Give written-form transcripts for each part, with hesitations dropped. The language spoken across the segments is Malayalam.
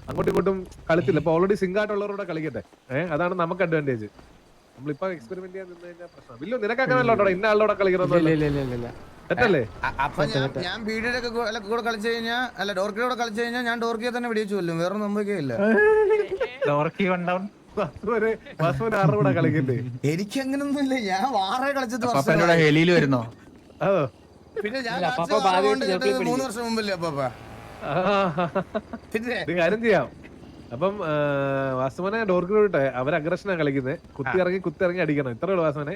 അങ്ങോട്ടും ഇങ്ങോട്ടും കളിച്ചില്ല. ഇപ്പൊ ഓൾറെഡി സിംഗായിട്ടുള്ളവരോടെ കളിക്കട്ടെ. അതാണ് നമുക്ക് അഡ്വാൻറ്റേജ്. നമ്മളിപ്പോ എക്സ്പെരിമെന്റ് ചെയ്യാൻ നിന്ന് കഴിഞ്ഞാൽ പ്രശ്നം. വില്ലു നിനക്ക് അങ്ങനെയല്ലോട്ടോ ഇന്ന ആളോടെ കളിക്കണമെന്നല്ലേ? തെറ്റല്ലേ? അപ്പൊ ഞാൻ ബീഡിയുടെ കൂടെ കളിച്ചു കഴിഞ്ഞാൽ അല്ല ഡോർക്കിയുടെ കളിച്ചു കഴിഞ്ഞാൽ ഞാൻ ഡോർക്കിയെ തന്നെ വെടിവെച്ചു കൊല്ലും. വേറെ സംഭവിക്കില്ല. എനിക്ക് അങ്ങനൊന്നുമില്ല. ഞാൻ വാറേ കളിച്ചത് ഹെലിയിൽ വരുന്നോ? പിന്നെ ഞാൻ 3 വർഷം മുമ്പല്ലേ അപ്പാപ്പ. പിന്നെ കാര്യം ചെയ്യാം. അപ്പം വാസുമനെ ഡോർക്ക് വിട്ടെ. അവർ അഗ്രഷനാ കളിക്കുന്നത്. കുത്തി ഇറങ്ങി അടിക്കണം. ഇത്രേ ഉള്ളൂ വാസുമനെ.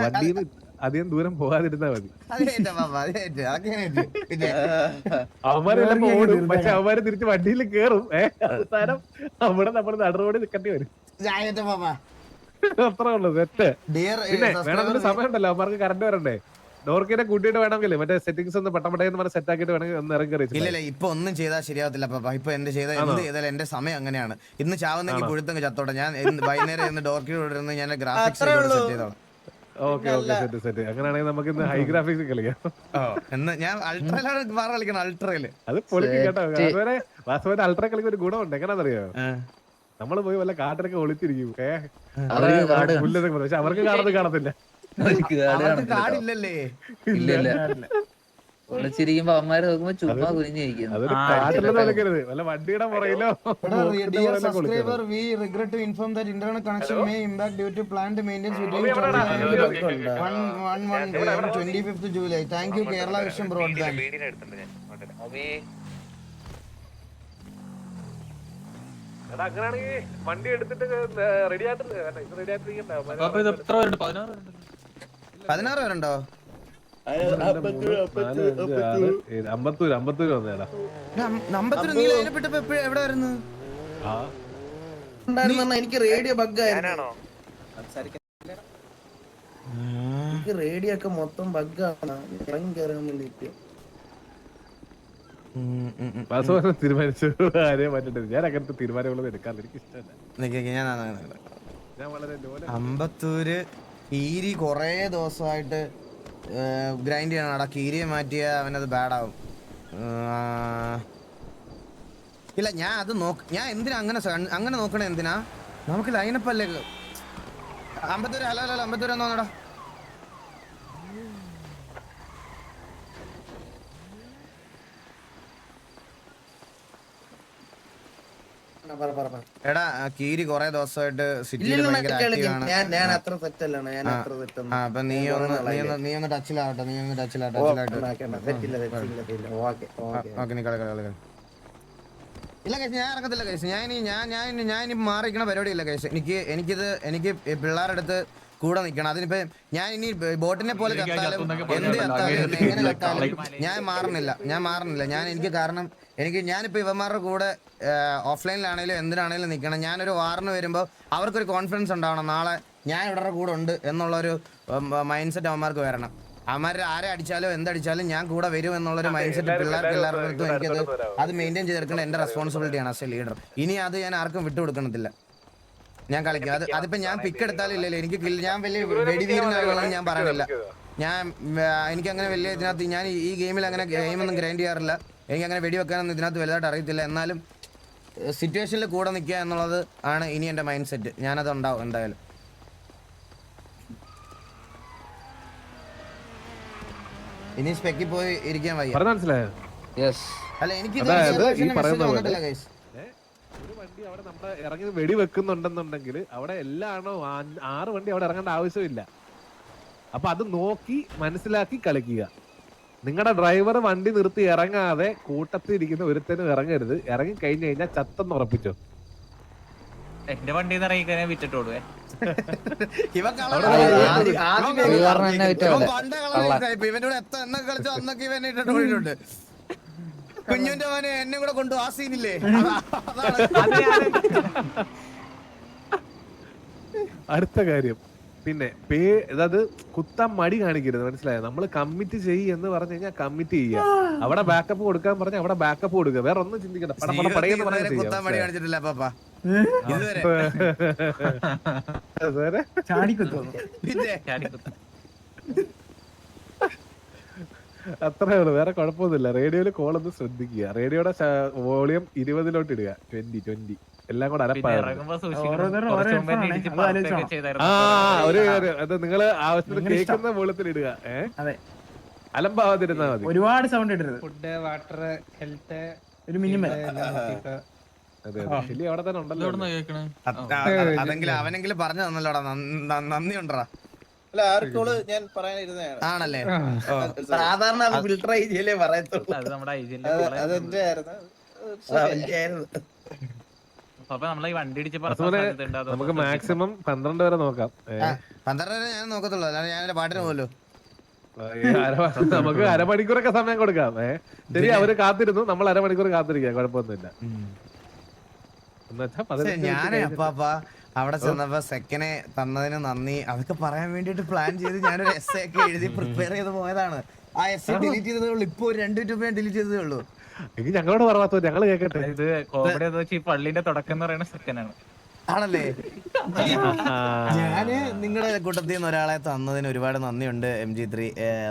വണ്ടിന്ന് അധികം ദൂരം പോകാതിരുന്നാ മതി. അവന്മാരെല്ലാം ഓടും, പക്ഷെ അവന്മാര് തിരിച്ച് വണ്ടിയിൽ കേറും. അവസാനം അവിടെ നമ്മൾ നടുറോഡ് നിൽക്കേണ്ടി വരും. അത്രേ ഉള്ളൂ സെറ്റ്. പിന്നെ വേണമെങ്കിൽ സമയം ഉണ്ടല്ലോ, അവന്മാർക്ക് കറണ്ട് വരണ്ടേ. ഡോർക്കിനെ കൂട്ടിയിട്ട് വേണമെങ്കിൽ മറ്റേ സെറ്റിംഗ്സ് ഒന്ന് പെട്ടെന്ന് സെറ്റ് ആക്കിയിട്ട് വേണമെങ്കിൽ ഒന്ന് ഇറങ്ങി. ഇല്ല ഇപ്പൊ ഒന്നും ചെയ്താൽ ശരിയാവത്തില്ല പാപ്പ. ഇപ്പൊ എന്ത് ചെയ്താലും എന്റെ സമയം അങ്ങനെയാണ്. ഇന്ന് ചാവുന്നെങ്കിൽ പുഴുത്തങ്ങ് ചത്തോട്ടെ. ഞാൻ വൈകുന്നേരം ഡോർക്കിനോട് ഞാൻ ഗ്രാഫിക്സ് സെറ്റ് ചെയ്തോളാം. Okay set. അങ്ങനെയാണെങ്കിൽ നമുക്ക് ഇന്ന് ഹൈ ഗ്രാഫിക്സ് കളിക്കാം. ഞാൻ അൾട്രയിലാണ് കളിക്കണം. അൾട്രയില് അത് പൊളിക്കും കേട്ടോ. വാസ്തവത്തിൽ അൾട്ര കളിക്കുന്ന ഒരു ഗുണമുണ്ട്. എങ്ങനെയാണെന്നറിയോ? നമ്മള് പോയി വല്ല കാട്ടിലൊക്കെ ഒളിച്ചിരിക്കും. പക്ഷെ അവർക്ക് കാണത്തില്ല. കാടില്ലല്ലേ? ഒളിച്ചിരിക്കുമ്പോ അവന്മാര് നോക്കുമ്പോ ചുമ്മാ കുനിഞ്ഞിരിക്കുന്നു. വല്ല വണ്ടിയുടെ പുറകിലോ. Subscriber, we regret to inform that internet connection may impact due to plant maintenance between 25th July. Thank you Kerala Vision Broadband. അങ്ങനെയാണെങ്കിൽ വണ്ടി എടുത്തിട്ട് റെഡി ആയിട്ട് 16 പേരുണ്ടോ? അമ്പത്തൂര് വന്നേടാ. എവിടെയായിരുന്നു? എനിക്ക് റേഡിയോ ബഗ്ഗായിരുന്നു. എനിക്ക് റേഡിയോ ഒക്കെ മൊത്തം ബഗ്ഗാണ്. ഇറങ്ങി കയറാൻ വേണ്ടിട്ട് തീരുമാനിച്ചു. ആരെയും മാറ്റിട്ട് ഞാൻ അങ്ങനത്തെ തീരുമാനങ്ങളൊന്നും എടുക്കാൻ എനിക്ക് ഇഷ്ടമല്ല. അമ്പത്തൂര് കീരി കൊറേ ദിവസമായിട്ട് ഗ്രൈൻഡ് ചെയ്യണം. കീരിയെ മാറ്റിയ അവനത് ബാഡാവും. ഇല്ല ഞാൻ അത് ഞാൻ എന്തിനാ അങ്ങനെ നോക്കണേ? എന്തിനാ? നമുക്ക് ലൈനപ്പ് അല്ലേ? അമ്പത്തൂര് ഹലോ അമ്പത്തൂര് എന്നോടാ. എടാ കീരി കൊറേ ദിവസമായിട്ട് സിറ്റിയിൽ ഭയങ്കര ആക്റ്റീവാണ്. അപ്പൊ നീ ഒന്ന് ടച്ചിലാവട്ടെ. ഇല്ല കേസ് ഞാൻ ഇറങ്ങത്തില്ല കേസ്. ഞാൻ ഇനി മാറിക്കണ പരിപാടിയില്ല കേസ്. എനിക്ക് പിള്ളേരുടെ അടുത്ത് കൂടെ നിൽക്കണം. അതിനിപ്പോ ഞാൻ ഇനി ബോട്ടിനെ പോലെ കത്താലും എന്ത് കത്താലും എങ്ങനെ കത്താലും ഞാൻ മാറുന്നില്ല. ഞാനിപ്പോ ഇവന്മാരുടെ കൂടെ ഓഫ്ലൈനിലാണെങ്കിലും എന്തിനാണെങ്കിലും നിൽക്കണം. ഞാനൊരു വാറിന് വരുമ്പോൾ അവർക്കൊരു കോൺഫിഡൻസ് ഉണ്ടാവണം. നാളെ ഞാൻ ഇവരുടെ കൂടെ ഉണ്ട് എന്നുള്ളൊരു മൈൻഡ് സെറ്റ് അവന്മാർക്ക് വരണം. അവന്മാർ ആരെ അടിച്ചാലും എന്തടിച്ചാലും ഞാൻ കൂടെ വരും എന്നുള്ളൊരു മൈൻഡ് സെറ്റ് പിള്ളേർക്ക് എല്ലാവർക്കും എനിക്കത് മെയിൻറ്റെയിൻ ചെയ്തെടുക്കേണ്ട എൻ്റെ റെസ്പോൺസിബിലിറ്റിയാണ് ആസ് എ ലീഡർ. ഇനി അത് ഞാൻ ആർക്കും വിട്ടുകൊടുക്കണത്തില്ല. ഞാൻ കളിക്കും. അതിപ്പോ ഞാൻ പിക്ക് എടുത്താലും ഇല്ലല്ലോ എനിക്ക് ഞാൻ വലിയ വെടിവീരനാണെന്ന് ഞാൻ പറയണില്ല. എനിക്ക് അങ്ങനെ വലിയ ഇതിനകത്ത് ഞാൻ ഈ ഗെയിമിൽ അങ്ങനെ ഗെയിമൊന്നും ഗ്രൈൻഡ് ചെയ്യാറില്ല. എനിക്ക് അങ്ങനെ വെടിവെക്കാനൊന്നും ഇതിനകത്ത് വലുതായിട്ട് അറിയത്തില്ല. എന്നാലും സിറ്റുവേഷനിൽ കൂടെ നിൽക്കുക എന്നുള്ളത് ആണ് ഇനി എൻ്റെ മൈൻഡ് സെറ്റ്. ഞാനത് ഉണ്ടാവും എന്തായാലും. ഇനി സ്പെക്കി പോയി ഇരിക്കാൻ വയ്യ. അല്ല എനിക്ക് അവിടെ നമ്മുടെ ഇറങ്ങി വെടി വെക്കുന്നുണ്ടെന്നുണ്ടെങ്കിൽ അവിടെ എല്ലാണോ 6 വണ്ടി അവിടെ ഇറങ്ങേണ്ട ആവശ്യമില്ല. അപ്പൊ അത് നോക്കി മനസ്സിലാക്കി കളിക്കുക. നിങ്ങളുടെ ഡ്രൈവർ വണ്ടി നിർത്തി ഇറങ്ങാതെ കൂട്ടത്തിൽ ഇരിക്കുന്ന ഒരുത്തനും ഇറങ്ങരുത്. ഇറങ്ങി കഴിഞ്ഞു കഴിഞ്ഞാൽ ചത്തെന്ന് ഉറപ്പിച്ചോ. എന്റെ വണ്ടി ഇറങ്ങിക്കഴിഞ്ഞാൽ വിറ്റിട്ടോടുവേ. ഇവനോട് എത്ര എണ്ണ കളിച്ചോ അന്നൊക്കെ ഇവൻ ഇട്ടിട്ട് പോയിട്ടുണ്ട്. കുഞ്ഞുന്റെ മോനെ എന്നെ കൂടെ കൊണ്ടു ആ സീനില്ലേ? അടുത്ത കാര്യം പിന്നെ അതായത് കുത്താൻ മടി കാണിക്കരുത്. മനസ്സിലായോ? നമ്മൾ കമ്മിറ്റ് എന്ന് പറഞ്ഞു കഴിഞ്ഞാൽ കമ്മിറ്റ് ചെയ്യുക. അവിടെ ബാക്കപ്പ് കൊടുക്കാൻ പറഞ്ഞ അവിടെ ബാക്കപ്പ് കൊടുക്കുക. വേറെ ഒന്നും ചിന്തിക്കണ്ട. കുത്താൻ മടി കാണിച്ചിട്ടില്ല പാപ്പ. അത്രേ ഉള്ളൂ, വേറെ കുഴപ്പമൊന്നുമില്ല. റേഡിയോയില് കോളൊന്ന് ശ്രദ്ധിക്കുക. റേഡിയോയുടെ വോളിയം 20 ഇടുക. 20 എല്ലാം കൂടെ പിന്നെ അരപ്പാകും. ഇറങ്ങുമ്പോ സൂക്ഷിക്കണം. ഓരോരുത്തരും കുറച്ച് ഓരോ മുമ്പ് എന്നെ ഇഷ്ടമാണ്. ഇടിച്ച് അത് പറക്കുകയൊക്കെ ആലോചിച്ചോണം. ചെയ്തായിരുന്നു. അത് നിങ്ങള് ആവശ്യത്തിന് നിങ്ങളുടെ ഇഷ്ടം. കേൾക്കുന്ന വോളത്തിൽ ഇടുക. അതെ. അലമ്പാവാതിരുന്നാ മതി. ഒരുപാട് സൗണ്ട് ഇടരുത്. ഫുഡ് വാട്ടർ ഹെൽത്ത് ഒരു മിനിമം. അതെ ഷിലി അവിടെ തന്നെ ഉണ്ടല്ലോ. അതെങ്കിലും അവനെങ്കിലും പറഞ്ഞു തന്നല്ലോടാ, നന്ദി ഉണ്ടടാ. അല്ല ആർക്കോള് ഞാൻ പറയാനിരുന്നതാണ്. ആണല്ലേ? സാധാരണ ഫിൽട്ടർ ചെയ്തേ പറയത്തുള്ളൂ. അത് നമ്മുടെ ഐജിയിൽ അതെന്റെ ആയിരുന്നു. അപ്പൊ നമ്മളെ ഈ വണ്ടി ഇടിച്ച് അസുവിനെ നമുക്ക് മാക്സിമം 12 വരെ നോക്കാം. 12 വരെ ഞാൻ നോക്കത്തുള്ളൂ, അല്ലാതെ ഞാൻ പാട്ടിന് പോലോ. നമുക്ക് അരമണിക്കൂറൊക്കെ സമയം കൊടുക്കാം. ശരി, അവര് കാത്തിരുന്നു, നമ്മൾ അരമണിക്കൂർ കാത്തിരിക്കാം, കുഴപ്പമൊന്നുമില്ല. ഞാനേ അപ്പാപ്പ അവിടെ ചെന്നപ്പോ സെക്കനെ തന്നതിന് നന്ദി അതൊക്കെ പറയാൻ വേണ്ടിട്ട് പ്ലാൻ ചെയ്ത് ഞാനൊരു എസ് ഒക്കെ എഴുതി പ്രിപ്പയർ ചെയ്ത് പോയതാണ്. ആ എസ് ഡിലീറ്റ് ചെയ്തതേ ഉള്ളൂ. ഇപ്പൊ ഒരു 2 മിനിറ്റ് ഞാൻ ഡിലീറ്റ് ചെയ്തതേ ഉള്ളൂ. എനിക്ക് ഞങ്ങളോട് പറയാത്തോ, ഞങ്ങള് കേക്കട്ടെ. ഇത് കോമഡി എന്ന് വെച്ചാൽ ഈ പള്ളിന്റെ തുടക്കം എന്ന് പറയുന്ന സെക്കൻഡാണ്. ആണല്ലേ? ഞാന് നിങ്ങളുടെ കൂട്ടത്തിൽ നിന്ന് ഒരാളെ തന്നതിന് ഒരുപാട് നന്ദിയുണ്ട് MG3.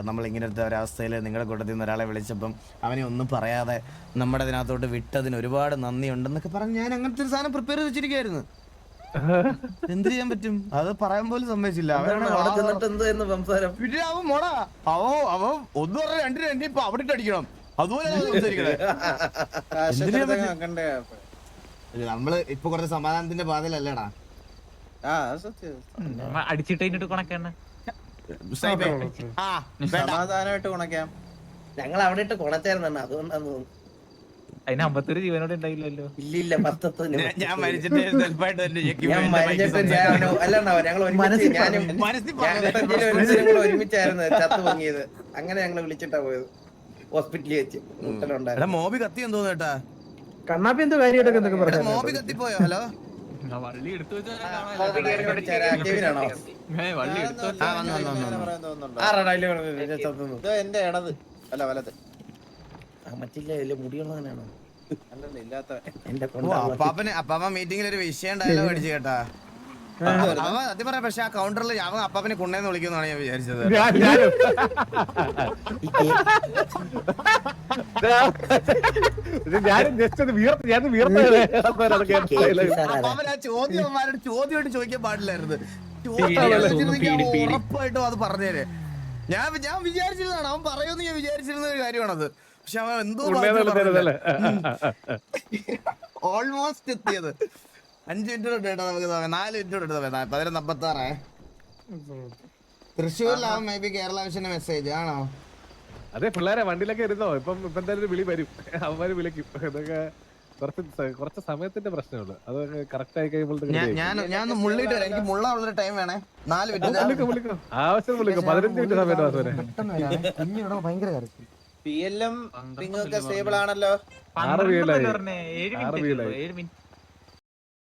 നമ്മൾ ഇങ്ങനത്തെ ഒരവസ്ഥയിൽ നിങ്ങളുടെ കൂട്ടത്തിൽ നിന്ന് ഒരാളെ വിളിച്ചപ്പം അവനെ ഒന്നും പറയാതെ നമ്മുടെ ഇതിനകത്തോട്ട് വിട്ടതിന് ഒരുപാട് നന്ദിയുണ്ടെന്നൊക്കെ പറഞ്ഞ് ഞാൻ അങ്ങനത്തെ ഒരു സാധനം പ്രിപ്പയർ ചെയ്ത് വെച്ചിരിക്കുകയായിരുന്നു. എന്ത് ചെയ്യാൻ പറ്റും, അത് പറയാൻ പോലും സമ്മതിച്ചില്ല. അവിടെ ചെന്നിട്ട് എന്ത് എന്ന് സംസാരം. പിന്നെ അവൻ മോടാ അവ ഒന്ന് പറഞ്ഞ 2 ഇപ്പൊ അവിടെ ഇട്ട് അടിക്കണം. അതുപോലെ കണ്ടേ നമ്മള് ഇപ്പൊ കുറച്ച് സമാധാനത്തിന്റെ പാതയിലല്ലേടാ. ആ സത്യം. അടിച്ചിട്ട് കഴിഞ്ഞിട്ട് കൊണക്കാണ്. സമാധാനമായിട്ട് ഉണക്കാം. ഞങ്ങൾ അവിടെ ഇട്ട് കുണച്ചായിരുന്നു, അതുകൊണ്ടാന്ന് തോന്നുന്നു. അതിന് 51 ജീവനോട് ഉണ്ടായില്ലല്ലോ. ഇല്ലില്ല, 10 ഞാൻ മരിച്ചിട്ട് ഞങ്ങൾ ഒരുമിച്ചായിരുന്നു ചത്തു പൊങ്ങിയത്. അങ്ങനെ ഞങ്ങള് വിളിച്ചിട്ടാ പോയത് ഹോസ്പിറ്റലിൽ വെച്ച്. മുട്ടലുണ്ടായിരുന്നു. മോബി കത്തി എന്തോന്നു കേട്ടാ. കണ്ണാപ്പി എന്തോ കാര്യമായിട്ടൊക്കെ എന്തൊക്കെ പറയാം. മോബി കത്തിപ്പോയോ? ഹലോ വള്ളി എടുത്തു കേവിനാണോ? ഇത് എന്റെ ഇടത് അല്ല വലത്. മറ്റില്ല, മുടിയുള്ളവനാണോ? അല്ലല്ല ഇല്ലാത്ത എന്റെ അപ്പാപ്പ മീറ്റിംഗിൽ ഒരു വിഷയം ഡയലോഗ് അടിച്ചു കേട്ടാ. അവൻ സത്യം പറയാം, പക്ഷെ ആ കൗണ്ടറിൽ അവൻ അപ്പാപ്പനെ കുണ്ണേന്ന് വിളിക്കുന്നാണ് ഞാൻ വിചാരിച്ചത്. ഞാനും ജസ്റ്റ് അത് അപ്പാപ്പൻ ആ ചോദ്യമായിട്ട് ചോദിക്കാൻ പാടില്ലായിരുന്നു. ഉറപ്പായിട്ടും അത് പറഞ്ഞേരെ. ഞാൻ വിചാരിച്ചിരുന്നതാണ് അവൻ പറയുമെന്ന് ഞാൻ വിചാരിച്ചിരുന്ന ഒരു കാര്യമാണത്. പക്ഷെ അവൻ എന്തോ ഓൾമോസ്റ്റ് എത്തിയത്. 5 മിനിറ്റ് ഇട്ടാ നമുക്ക് 4 മിനിറ്റ് ഇട്ടാ 11:56. തൃശ്ശൂരിലാവും മേ ബി കേരള വിഷന്റെ മെസ്സേജ് ആണോ? അതെ, പിള്ളേരെ വണ്ടിയിലൊക്കെ ഇരുന്നോ. ഇപ്പം എന്തായാലും ഒരു വിളി വരും, അവന്മാര് വിളിക്കും. ഇതൊക്കെ കുറച്ച് സമയത്തിന്റെ പ്രശ്നമുള്ളൂ. അത് കറക്റ്റ് ആയി കഴിയുമ്പോൾ ഞാൻ മുള്ളിട്ട് വരാം. എനിക്ക് മുള്ള ടൈം വേണേ. 4 മിനിറ്റ് ആവശ്യം വിളിക്കും. 15 മിനിറ്റ് സമയത്ത് ഭയങ്കര കറക്റ്റ്. PLM പിങ്ങൊക്കെ സ്റ്റേബിൾ ആണല്ലോ. 7 മിനിറ്റ്